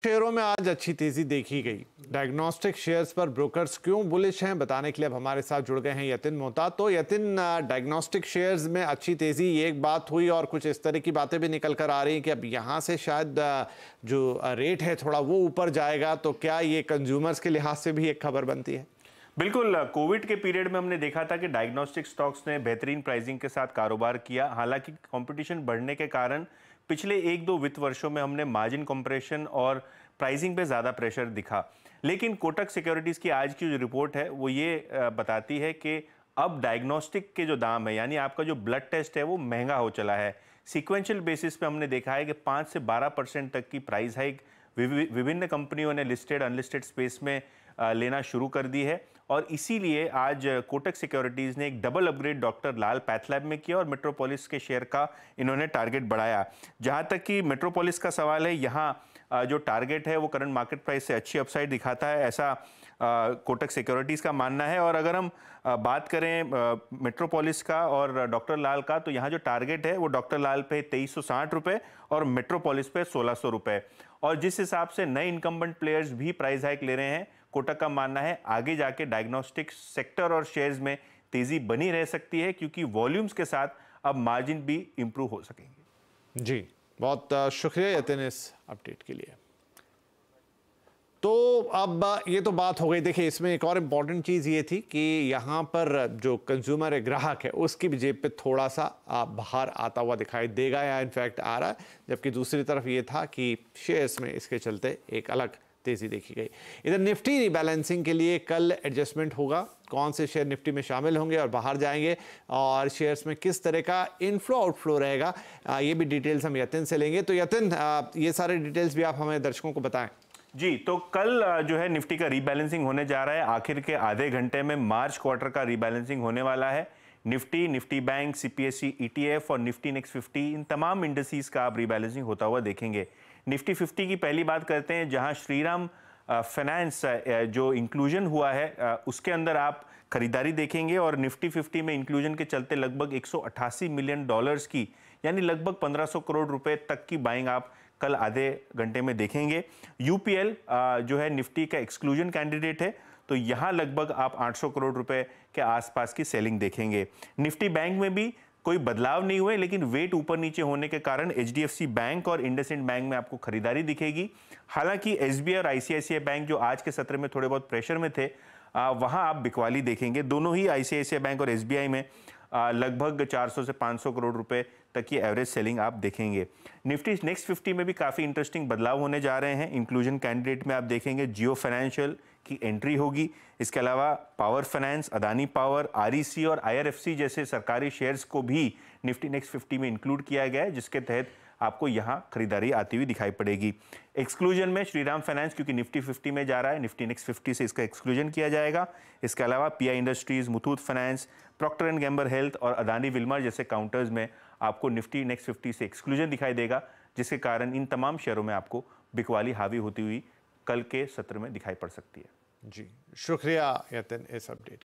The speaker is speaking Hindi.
शेयरों में आज अच्छी तेजी देखी गई। डायग्नोस्टिक शेयर्स पर ब्रोकर्स क्यों बुलिश हैं, बताने के लिए अब हमारे साथ जुड़ गए हैं यतिन मोहता। तो यतिन, डायग्नोस्टिक शेयर्स में अच्छी तेजी, ये एक बात हुई और कुछ इस तरह की बातें भी निकल कर आ रही हैं कि अब यहाँ से शायद जो रेट है थोड़ा वो ऊपर जाएगा। तो क्या ये कंज्यूमर्स के लिहाज से भी एक खबर बनती है? बिल्कुल। कोविड के पीरियड में हमने देखा था कि डायग्नोस्टिक स्टॉक्स ने बेहतरीन प्राइसिंग के साथ कारोबार किया। हालांकि कंपटीशन बढ़ने के कारण पिछले एक दो वित्त वर्षों में हमने मार्जिन कंप्रेशन और प्राइसिंग पे ज़्यादा प्रेशर दिखा। लेकिन कोटक सिक्योरिटीज़ की आज की जो रिपोर्ट है वो ये बताती है कि अब डायग्नोस्टिक के जो दाम है, यानी आपका जो ब्लड टेस्ट है, वो महंगा हो चला है। सीक्वेंशियल बेसिस पे हमने देखा है कि 5 से 12% तक की प्राइस हाइक विभिन्न कंपनियों ने लिस्टेड अनलिस्टेड स्पेस में लेना शुरू कर दी है। और इसीलिए आज कोटक सिक्योरिटीज़ ने एक डबल अपग्रेड डॉक्टर लाल पैथलैब में किया और मेट्रोपोलिस के शेयर का इन्होंने टारगेट बढ़ाया। जहां तक कि मेट्रोपोलिस का सवाल है, यहाँ जो टारगेट है वो करंट मार्केट प्राइस से अच्छी अपसाइड दिखाता है, ऐसा कोटक सिक्योरिटीज़ का मानना है। और अगर हम बात करें मेट्रोपोलिस का और डॉक्टर लाल का, तो यहाँ जो टारगेट है वो डॉक्टर लाल पे 2360 रुपये और मेट्रोपोलिस पे 1600 रुपये। और जिस हिसाब से नए इनकम्बेंट प्लेयर्स भी प्राइस हाइक ले रहे हैं, कोटक का मानना है आगे जाके डायग्नोस्टिक सेक्टर और शेयर्स में तेजी बनी रह सकती है, क्योंकि वॉल्यूम्स के साथ अब मार्जिन भी इंप्रूव हो सकेंगे। जी, बहुत शुक्रिया यतिन इस अपडेट के लिए। तो अब ये तो बात हो गई। देखिए, इसमें एक और इम्पॉर्टेंट चीज़ ये थी कि यहाँ पर जो कंज्यूमर है, ग्राहक है, उसकी भी जेब पे थोड़ा सा बाहर आता हुआ दिखाई देगा या इनफैक्ट आ रहा है। जबकि दूसरी तरफ ये था कि शेयर्स में इसके चलते एक अलग तेज़ी देखी गई। इधर निफ्टी रीबैलेंसिंग के लिए कल एडजस्टमेंट होगा। कौन से शेयर निफ्टी में शामिल होंगे और बाहर जाएंगे, और शेयर्स में किस तरह का इनफ्लो आउटफ्लो रहेगा, ये भी डिटेल्स हम यतिन से लेंगे। तो यतिन, ये सारे डिटेल्स भी आप हमें दर्शकों को बताएं। जी, तो कल जो है निफ्टी का रीबैलेंसिंग होने जा रहा है। आखिर के आधे घंटे में मार्च क्वार्टर का रीबैलेंसिंग होने वाला है। Nifty, Nifty bank, CPSE ETF और निफ्टी नेक्स्ट 50, इन तमाम इंडस्ट्रीज का आप रीबैलेंसिंग होता हुआ देखेंगे। निफ्टी 50 की पहली बात करते हैं, जहां श्रीराम फाइनेंस जो इंक्लूजन हुआ है उसके अंदर आप खरीदारी देखेंगे। और निफ्टी 50 में इंक्लूजन के चलते लगभग 188 मिलियन डॉलर्स की, यानी लगभग 1500 करोड़ रुपए तक की बाइंग आप कल आधे घंटे में देखेंगे। यूपीएल जो है निफ्टी का एक्सक्लूजन कैंडिडेट है, तो यहाँ लगभग आप 800 करोड़ रुपए के आसपास की सेलिंग देखेंगे। निफ्टी बैंक में भी कोई बदलाव नहीं हुए, लेकिन वेट ऊपर नीचे होने के कारण एचडीएफसी बैंक और इंडसइंड बैंक में आपको खरीदारी दिखेगी। हालांकि एसबीआई और आईसीआईसीआई बैंक जो आज के सत्र में थोड़े बहुत प्रेशर में थे, वहां आप बिकवाली देखेंगे। दोनों ही आईसीआईसीआई बैंक और एसबीआई में लगभग 400 से 500 करोड़ रुपए तक की एवरेज सेलिंग आप देखेंगे। निफ्टी नेक्स्ट 50 में भी काफ़ी इंटरेस्टिंग बदलाव होने जा रहे हैं। इंक्लूजन कैंडिडेट में आप देखेंगे जियो फाइनेंशियल की एंट्री होगी। इसके अलावा power finance, Adani power, REC और आईआरएफसी जैसे सरकारी शेयर्स को भी निफ्टी नेक्स्ट 50 में इंक्लूड किया गया है, जिसके तहत आपको यहाँ खरीदारी आती हुई दिखाई पड़ेगी। एक्सक्लूजन में श्रीराम फाइनेंस, क्योंकि निफ्टी 50 में जा रहा है, निफ्टी नेक्स्ट 50 से इसका एक्सक्लूजन किया जाएगा। इसके अलावा PI industries, Muthoot finance, Procter and Gamble health और अदानी विल्मर जैसे काउंटर्स में आपको निफ्टी नेक्स्ट 50 से एक्सक्लूजन दिखाई देगा, जिसके कारण इन तमाम शेयरों में आपको बिकवाली हावी होती हुई कल के सत्र में दिखाई पड़ सकती है। जी, शुक्रिया यतिन इस अपडेट